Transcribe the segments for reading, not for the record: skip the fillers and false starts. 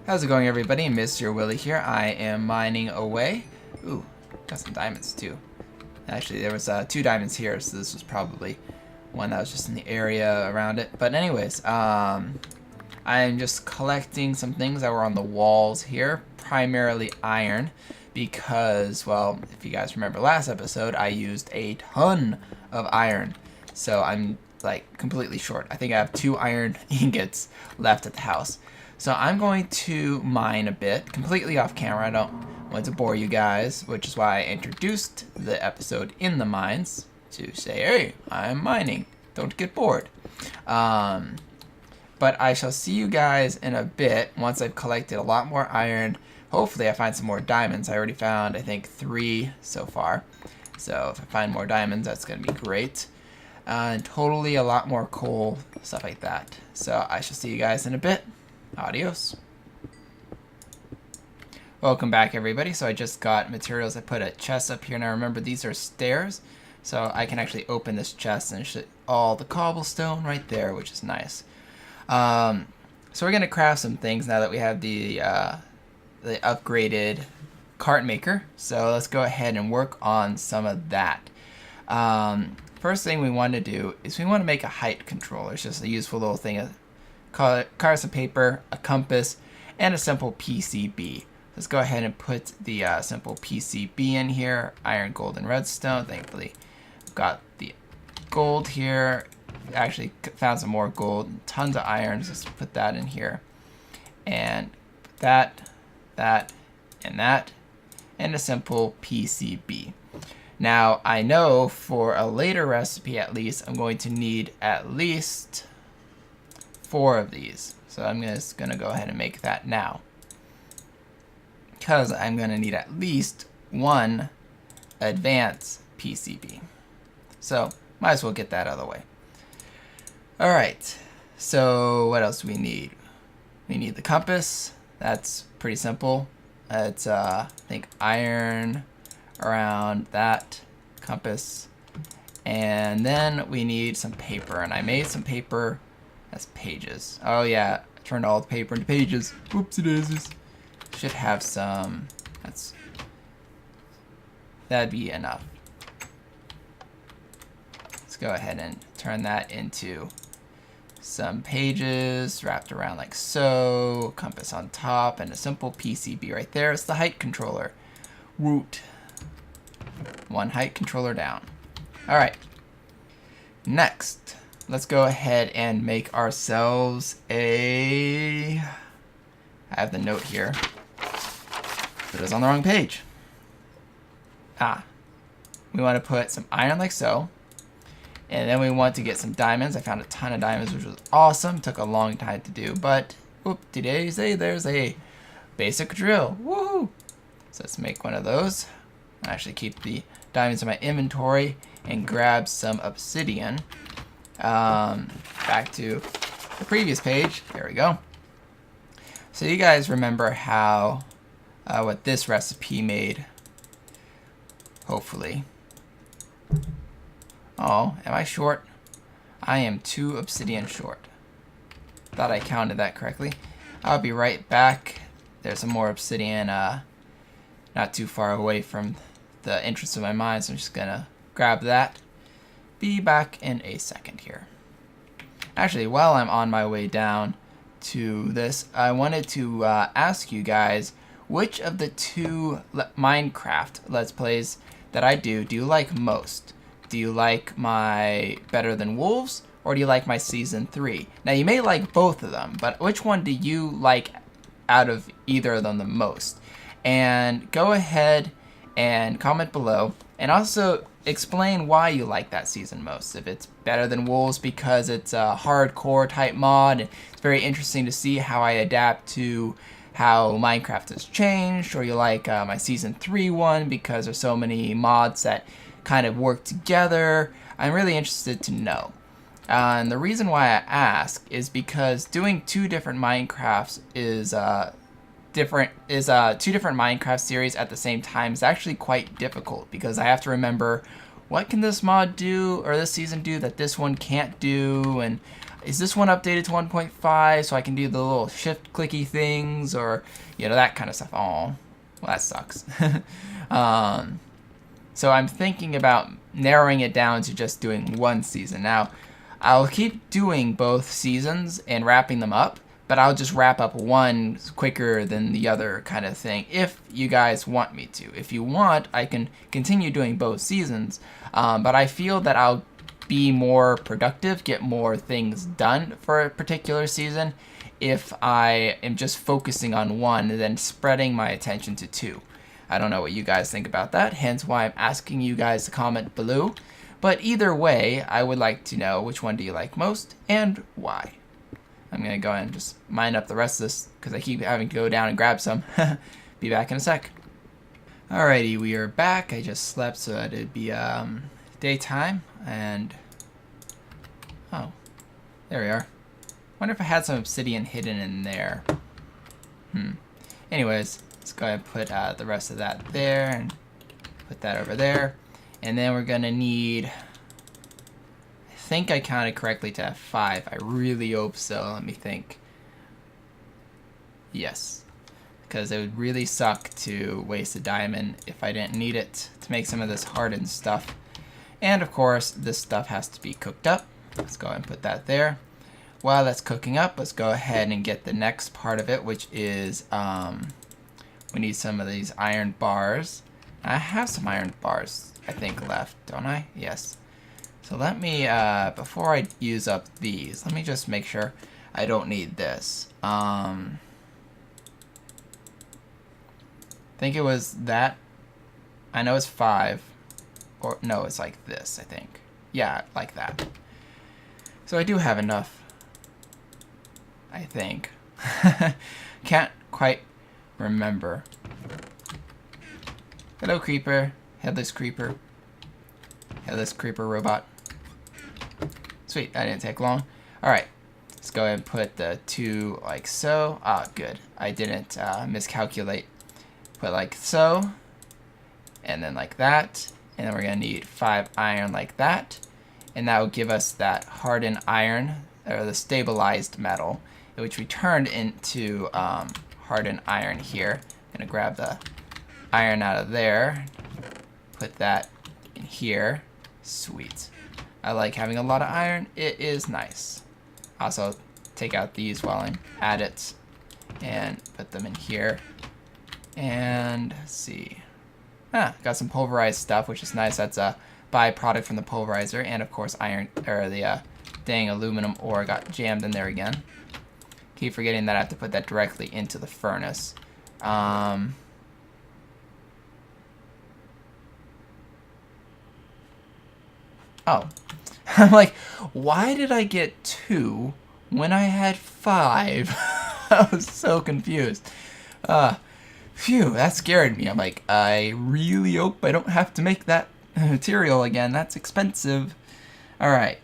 How's it going, everybody? Mr. Willie here. I am mining away. Ooh, got some diamonds too. Actually, there was 2 diamonds here, so this was probably one that was just in the area around it. But anyways, I'm just collecting some things that were on the walls here, primarily iron, because, well, if you guys remember last episode, I used a ton of iron. So I'm like completely short. I think I have 2 iron ingots left at the house. So I'm going to mine a bit, completely off camera. I don't want to bore you guys, which is why I introduced the episode in the mines to say, hey, I'm mining. Don't get bored. But I shall see you guys in a bit once I've collected a lot more iron. Hopefully I find some more diamonds. I already found, I think, 3 so far. So if I find more diamonds, that's going to be great. And totally a lot more coal, stuff like that. So I shall see you guys in a bit. Adios. Welcome back, everybody. So I just got materials. I put a chest up here. Now remember, these are stairs. So I can actually open this chest and it's all the cobblestone right there, which is nice. So we're going to craft some things now that we have the upgraded cart maker. So let's go ahead and work on some of that. First thing we want to do is we want to make a height controller. It's just a useful little thing. Cards of paper, a compass, and a simple PCB. Let's go ahead and put the simple PCB in here. Iron, gold, and redstone. Thankfully, I've got the gold here. Actually found some more gold. Tons of iron. Let's put that in here. And put that, and that. And a simple PCB. Now, I know for a later recipe at least, I'm going to need at least 4 of these. So I'm just going to go ahead and make that now, because I'm going to need at least 1 advanced PCB. So might as well get that out of the way. Alright, so what else do we need? We need the compass. That's pretty simple. It's I think iron around that compass. And then we need some paper, and I made some paper as pages. Oh yeah, I turned all the paper into pages. Whoopsie daisies. Should have some. That'd be enough. Let's go ahead and turn that into some pages wrapped around like so. Compass on top and a simple PCB right there. It's the height controller. Woot. 1 height controller down. All right. Next, let's go ahead and make ourselves a. I have the note here, but it was on the wrong page. We want to put some iron like so, and then we want to get some diamonds. I found a ton of diamonds, which was awesome. Took a long time to do, but whoop-de-daisy, there's a basic drill. Woohoo! So let's make one of those. I actually keep the diamonds in my inventory and grab some obsidian. Back to the previous page. There we go. So you guys remember how what this recipe made. Hopefully. Oh, am I short? I am 2 obsidian short. Thought I counted that correctly. I'll be right back. There's some more obsidian not too far away from the entrance of my mine, so I'm just gonna grab that. Be back in a second here. Actually, while I'm on my way down to this, I wanted to ask you guys, which of the 2 Minecraft Let's Plays that I do you like most? Do you like my Better Than Wolves, or do you like my Season 3? Now, you may like both of them, but which one do you like out of either of them the most? And go ahead and comment below, and also explain why you like that season most. If it's Better Than Wolves because it's a hardcore type mod, it's very interesting to see how I adapt to how Minecraft has changed, or you like my Season 3 one because there's so many mods that kind of work together. I'm really interested to know. And the reason why I ask is because doing 2 different Minecrafts is 2 different Minecraft series at the same time is actually quite difficult, because I have to remember what can this mod do or this season do that this one can't do, and is this one updated to 1.5 so I can do the little shift clicky things, or that kind of stuff. Oh, well, that sucks. So I'm thinking about narrowing it down to just doing one season. Now, I'll keep doing both seasons and wrapping them up, but I'll just wrap up one quicker than the other kind of thing if you guys want me to. If you want, I can continue doing both seasons, but I feel that I'll be more productive, get more things done for a particular season if I am just focusing on one and then spreading my attention to two. I don't know what you guys think about that, hence why I'm asking you guys to comment below. But either way, I would like to know which one do you like most and why. I'm going to go ahead and just mine up the rest of this because I keep having to go down and grab some. Be back in a sec. Alrighty, we are back. I just slept so that it'd be daytime, and oh, there we are. Wonder if I had some obsidian hidden in there. Anyways, let's go ahead and put the rest of that there and put that over there. And then we're gonna need, I think I counted correctly to have 5. I really hope so. Let me think. Yes, because it would really suck to waste a diamond if I didn't need it to make some of this hardened stuff. And of course, this stuff has to be cooked up. Let's go ahead and put that there. While that's cooking up, let's go ahead and get the next part of it, which is we need some of these iron bars. I have some iron bars, I think, left, don't I? Yes. So let me, before I use up these, let me just make sure I don't need this. I think it was that. I know it's 5. Or, no, it's like this, I think. Yeah, like that. So I do have enough, I think. Can't quite remember. Hello, creeper. Headless creeper. Headless creeper robot. Sweet, that didn't take long. Alright, let's go ahead and put the 2 like so. Ah, good. I didn't miscalculate. Put like so. And then like that. And then we're going to need 5 iron like that. And that will give us that hardened iron, or the stabilized metal, which we turned into hardened iron here. I'm going to grab the iron out of there. Put that in here. Sweet. I like having a lot of iron. It is nice. Also, take out these while I'm at it. And put them in here. And let's see. Got some pulverized stuff, which is nice. That's a byproduct from the pulverizer, and of course iron, or the dang aluminum ore got jammed in there again. Keep forgetting that I have to put that directly into the furnace. Oh, I'm like, why did I get 2 when I had 5? I was so confused. Phew, that scared me. I'm like, I really hope I don't have to make that material again. That's expensive. Alright,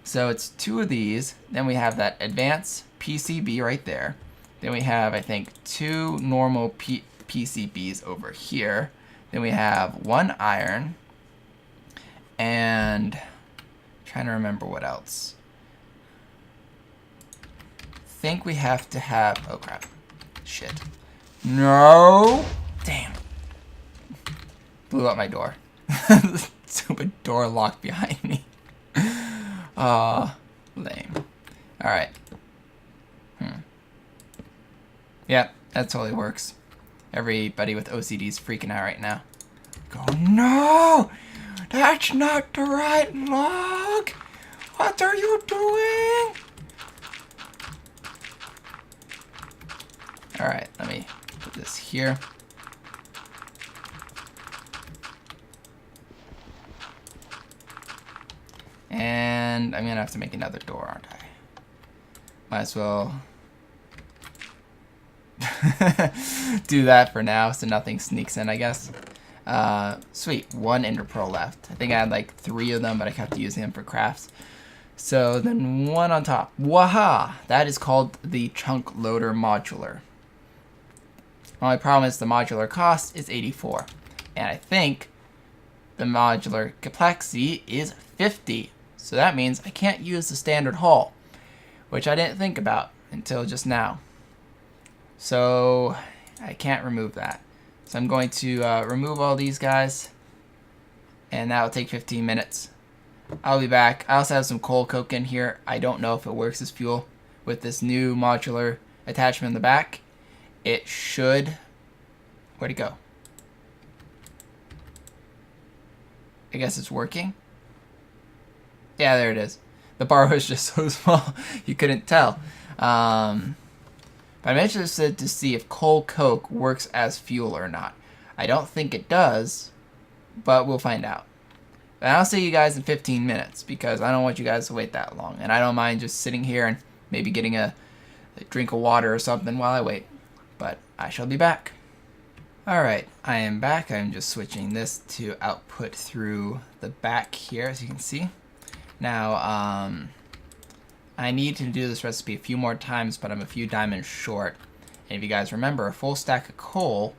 so it's 2 of these. Then we have that advanced PCB right there. Then we have, I think, 2 normal PCBs over here. Then we have 1 iron. And I'm trying to remember what else. I think we have to have, oh crap, shit. No! Damn. Blew up my door. The stupid door locked behind me. Lame. Alright. Yeah, that totally works. Everybody with OCD is freaking out right now. Go, no! That's not the right log! What are you doing? Alright, let me put this here. And I'm gonna have to make another door, aren't I? Might as well do that for now so nothing sneaks in, I guess. Sweet, 1 ender pearl left. I think I had like 3 of them, but I kept using them for crafts. So then 1 on top. Waha! That is called the chunk loader modular. Only problem is the modular cost is 84. And I think the modular complexity is 50. So that means I can't use the standard hull, which I didn't think about until just now. So I can't remove that. So I'm going to remove all these guys, and that will take 15 minutes. I'll be back. I also have some coal coke in here. I don't know if it works as fuel with this new modular attachment in the back. It should. Where'd it go? I guess it's working. Yeah, there it is. The bar was just so small you couldn't tell. But I'm interested to see if coal coke works as fuel or not. I don't think it does, but we'll find out. And I'll see you guys in 15 minutes because I don't want you guys to wait that long. And I don't mind just sitting here and maybe getting a drink of water or something while I wait. But I shall be back. Alright, I am back. I'm just switching this to output through the back here, as you can see. Now, I need to do this recipe a few more times, but I'm a few diamonds short. And if you guys remember, a full stack of coal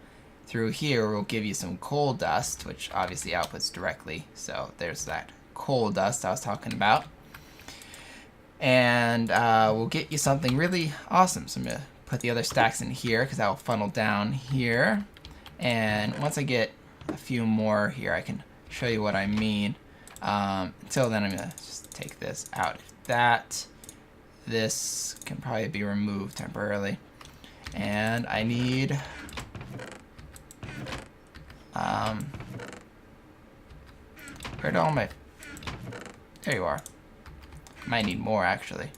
through here will give you some coal dust, which obviously outputs directly. So there's that coal dust I was talking about. And we'll get you something really awesome. So I'm going to put the other stacks in here because that will funnel down here. And once I get a few more here, I can show you what I mean. Until then, I'm going to just take this out of that. This can probably be removed temporarily. And I need where'd all my, there you are. Might need more actually.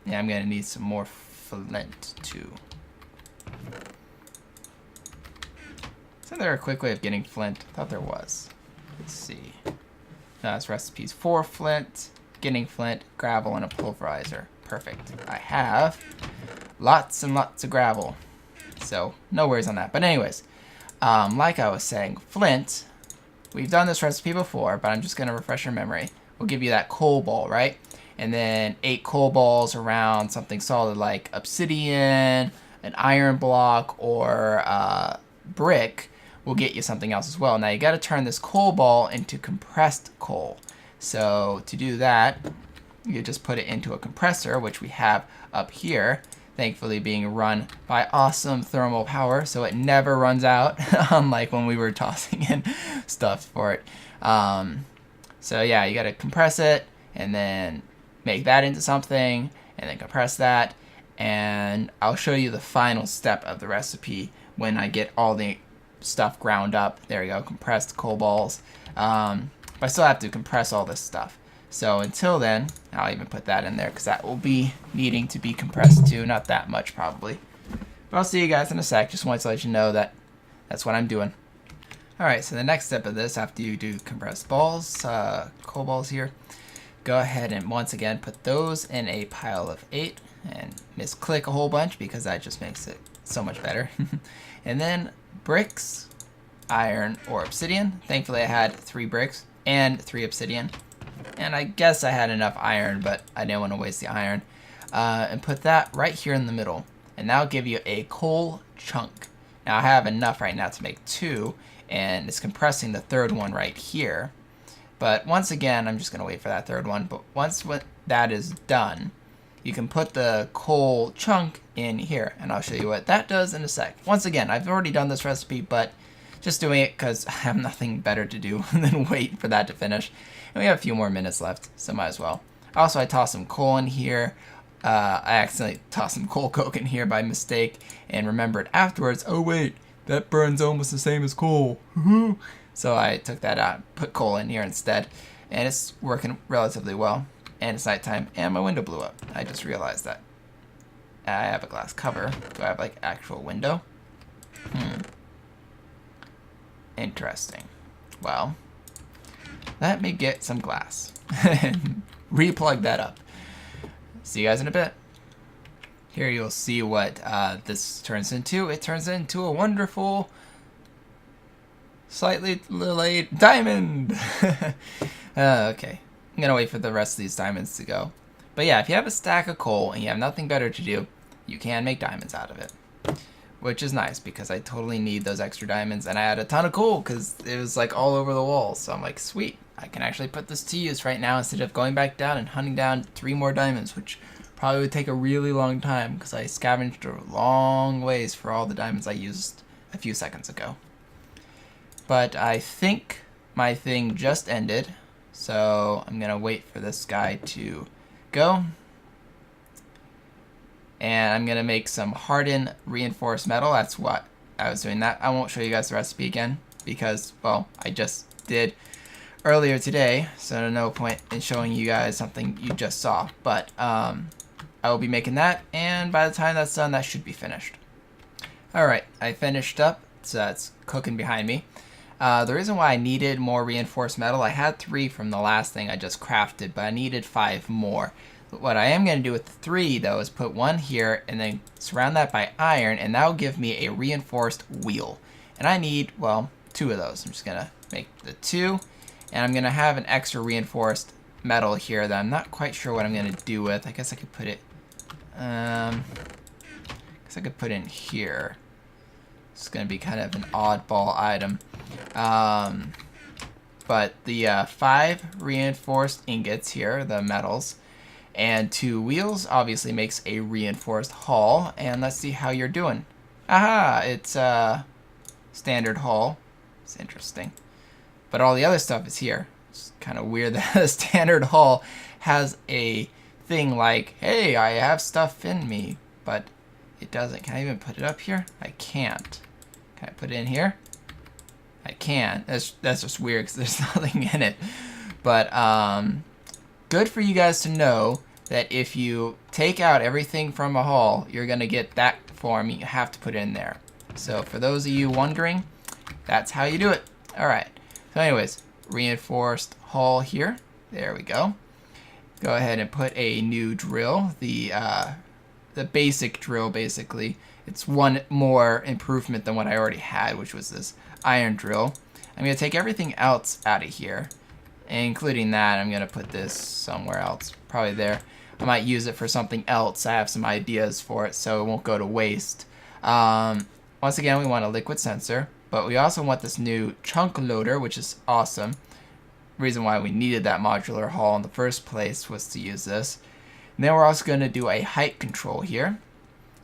Yeah, I'm gonna need some more flint too. Isn't there a quick way of getting flint? I thought there was. Let's see. No, it's recipes for flint, getting flint, gravel, and a pulverizer. Perfect. I have lots and lots of gravel. So no worries on that. But anyways, like I was saying, flint, we've done this recipe before, but I'm just going to refresh your memory. We'll give you that coal ball, right? And then 8 coal balls around something solid like obsidian, an iron block, or brick will get you something else as well. Now you got to turn this coal ball into compressed coal. So to do that, you just put it into a compressor, which we have up here, thankfully being run by awesome thermal power, so it never runs out, unlike when we were tossing in stuff for it. So yeah, you gotta compress it, and then make that into something, and then compress that, and I'll show you the final step of the recipe when I get all the stuff ground up. There you go, compressed coal balls. But I still have to compress all this stuff. So until then, I'll even put that in there because that will be needing to be compressed too. Not that much probably. But I'll see you guys in a sec. Just wanted to let you know that that's what I'm doing. Alright, so the next step of this, after you do compressed balls, coal balls here, go ahead and once again put those in a pile of 8 and misclick a whole bunch because that just makes it so much better. And then bricks, iron, or obsidian. Thankfully I had 3 bricks and 3 obsidian. And I guess I had enough iron, but I didn't want to waste the iron. And put that right here in the middle. And that'll give you a coal chunk. Now I have enough right now to make 2, and it's compressing the 3rd one right here. But once again, I'm just going to wait for that 3rd one. But once that is done, you can put the coal chunk in here. And I'll show you what that does in a sec. Once again, I've already done this recipe, but just doing it because I have nothing better to do than wait for that to finish. And we have a few more minutes left, so might as well. Also, I tossed some coal in here. I accidentally tossed some coal coke in here by mistake and remembered afterwards, oh wait, that burns almost the same as coal. So I took that out, put coal in here instead, and it's working relatively well. And it's nighttime, and my window blew up. I just realized that. I have a glass cover. Do I have like actual window? Interesting. Well, let me get some glass and replug that up. See you guys in a bit. Here you'll see what this turns into. It turns into a wonderful, slightly delayed diamond. Okay, I'm gonna wait for the rest of these diamonds to go. But yeah, if you have a stack of coal and you have nothing better to do, you can make diamonds out of it. which is nice because I totally need those extra diamonds, and I had a ton of coal because it was like all over the walls. So I'm like, sweet, I can actually put this to use right now instead of going back down and hunting down 3 more diamonds, which probably would take a really long time because I scavenged a long ways for all the diamonds I used a few seconds ago. But I think my thing just ended, so I'm gonna wait for this guy to go. And I'm gonna make some hardened reinforced metal. That's what I was doing that. I won't show you guys the recipe again because, well, I just did earlier today, so no point in showing you guys something you just saw. But I will be making that, and by the time that's done, that should be finished. Alright, I finished up, so that's cooking behind me. The reason why I needed more reinforced metal, I had 3 from the last thing I just crafted, but I needed 5 more. What I am going to do with the 3, though, is put 1 here and then surround that by iron, and that will give me a reinforced wheel. And I need, well, 2 of those. I'm just going to make the 2, and I'm going to have an extra reinforced metal here that I'm not quite sure what I'm going to do with. I guess I could put it, in here. It's going to be kind of an oddball item. But the 5 reinforced ingots here, the metals, and 2 wheels obviously makes a reinforced hull. And let's see how you're doing. Aha! It's a standard hull. It's interesting. But all the other stuff is here. It's kind of weird that a standard hull has a thing like, hey, I have stuff in me. But it doesn't. Can I even put it up here? I can't. Can I put it in here? I can. That's just weird because there's nothing in it. But good for you guys to know that if you take out everything from a hull, you're going to get that form. You have to put it in there. So for those of you wondering, that's how you do it. Alright. So anyways, reinforced hull here. There we go. Go ahead and put a new drill. The basic drill, basically. It's one more improvement than what I already had, which was this iron drill. I'm going to take everything else out of here, including that. I'm going to put this somewhere else, probably there. I might use it for something else. I have some ideas for it, so it won't go to waste. Once again, we want a liquid sensor, but we also want this new chunk loader, which is awesome. Reason why we needed that modular hull in the first place was to use this. And then we're also going to do a height control here.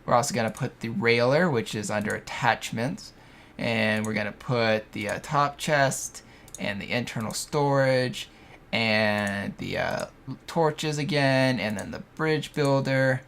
We're also going to put the railer, which is under attachments. And we're going to put the top chest and the internal storage and the torches again, and then the bridge builder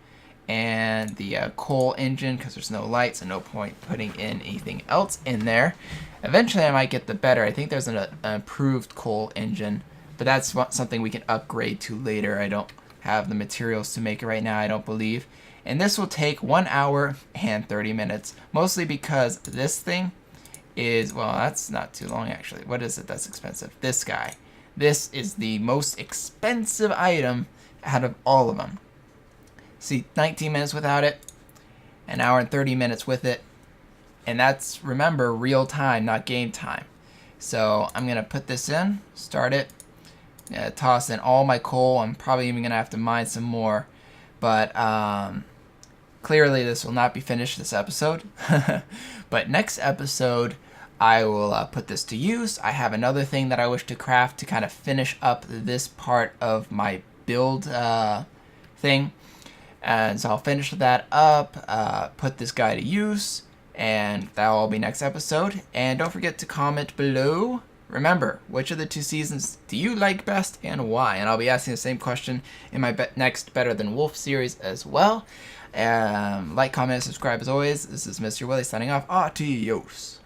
and the coal engine, because there's no lights, so no point putting in anything else in there. Eventually I might get the better. I think there's an improved coal engine, but that's something we can upgrade to later. I don't have the materials to make it right now, I don't believe. And this will take 1 hour and 30 minutes, mostly because this thing is, well, that's not too long actually. What is it that's expensive? This guy. This is the most expensive item out of all of them. See, 19 minutes without it, 1 hour and 30 minutes with it, and that's, remember, real time, not game time. So I'm gonna put this in, start it, toss in all my coal. I'm probably even gonna have to mine some more, but clearly this will not be finished this episode. But next episode I will put this to use. I have another thing that I wish to craft to kind of finish up this part of my build thing. And so I'll finish that up, put this guy to use, and that'll all be next episode. And don't forget to comment below. Remember, which of the 2 seasons do you like best and why? And I'll be asking the same question in my next Better Than Wolf series as well. Like, comment, and subscribe as always. This is Mr. Willie signing off. Adios.